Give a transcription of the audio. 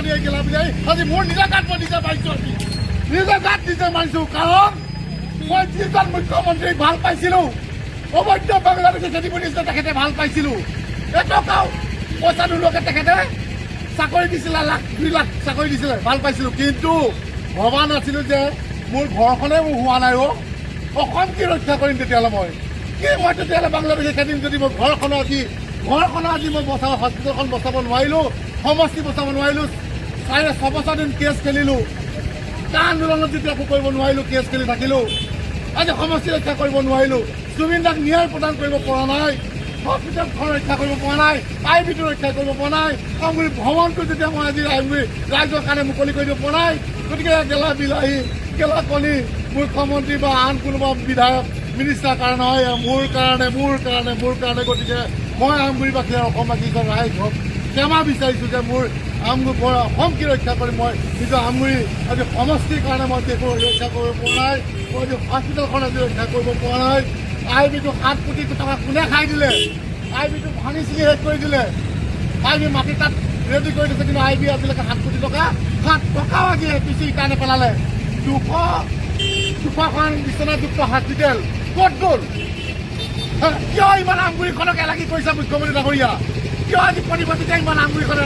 প্ৰশাসনে গেলা বুলিয়াই আজি মোৰ নিজৰ গাত মই নিজে মাৰিছোঁ আজি নিজৰ গাত নিজে মাৰিছোঁ কাৰণ মই যিজন মুখ্যমন্ত্ৰীক ভাল পাইছিলোঁ অবৈধ বাংলাদেশী খেতি কৰিছিলে তেখেতে ভাল পাইছিলোঁ এটকাও পইচা নোলোৱাকৈ তেখেতে চাকৰি দিছিলে লাখ 2 লাখ চাকৰি দিছিলে ভাল পাইছিলোঁ কিন্তু ভবা নাছিলোঁ যে মোৰ ঘৰখনে মোৰ হোৱা নাই অসম কি ৰক্ষা কৰিম তেতিয়াহ'লে মই তেতিয়াহ'লে বাংলাদেশী খেদিম যদি মই ঘৰখনৰ আজি মই বচাব হস্পিটেলখন বচাব নোৱাৰিলোঁ সমষ্টি বচাব নোৱাৰিলোঁ 6.5 বছৰ দিন কেছ খেলিলোঁ কাৰ আন্দোলনত যেতিয়া একো কৰিব নোৱাৰিলোঁ কেছ খেলি থাকিলোঁ আজি সমষ্টি ৰক্ষা কৰিব নোৱাৰিলোঁ জুবিনদাক ন্যায় প্ৰদান কৰিব পৰা নাই হস্পিটেলখন ৰক্ষা কৰিব পৰা নাই IBটো ৰক্ষা কৰিব পৰা নাই আমগুৰি ভ্ৰমণটো যেতিয়া মই আজি ৰাইজৰ কাৰণে মুকলি কৰিব পৰা নাই গতিকে গেলা বিলাহী গেলা কণী মুখ্যমন্ত্ৰী বা আন কোনোবা বিধায়ক মিনিষ্টাৰ কাৰণে নহয় মোৰ কাৰণে গতিকে মই আমগুৰিবাসী আৰু অসমবাসী ৰাইজক ক্ষমা বিচাৰিছোঁ যে মোৰ আমগুৰি অসম কি ৰক্ষা কৰিম মই নিজৰ আমগুৰি আজি সমষ্টিৰ কাৰণে মই একো ৰক্ষা কৰিব পৰা নাই মই আজি হস্পিটেলখন আজি ৰক্ষা কৰিব পৰা নাই IBটো 7 কোটি টকা কোনে খাই দিলে IBটো ভাঙি চিঙি শেষ কৰি দিলে IB মাটি তাত ৰেডি কৰি দিছে কিন্তু IB আজিলৈকে 7 কোটি টকা 7 টকাও আজি APC কাৰণে পেলালে 200খন বিচনাযুক্ত হস্পিটেল ক'ত গ'ল কিয় ইমান আমগুৰিখনক এলাগি কৰিছে মুখ্যমন্ত্ৰী ডাঙৰীয়া কিয় আজি প্ৰতিবাদীতে ইমান আমগুৰিখন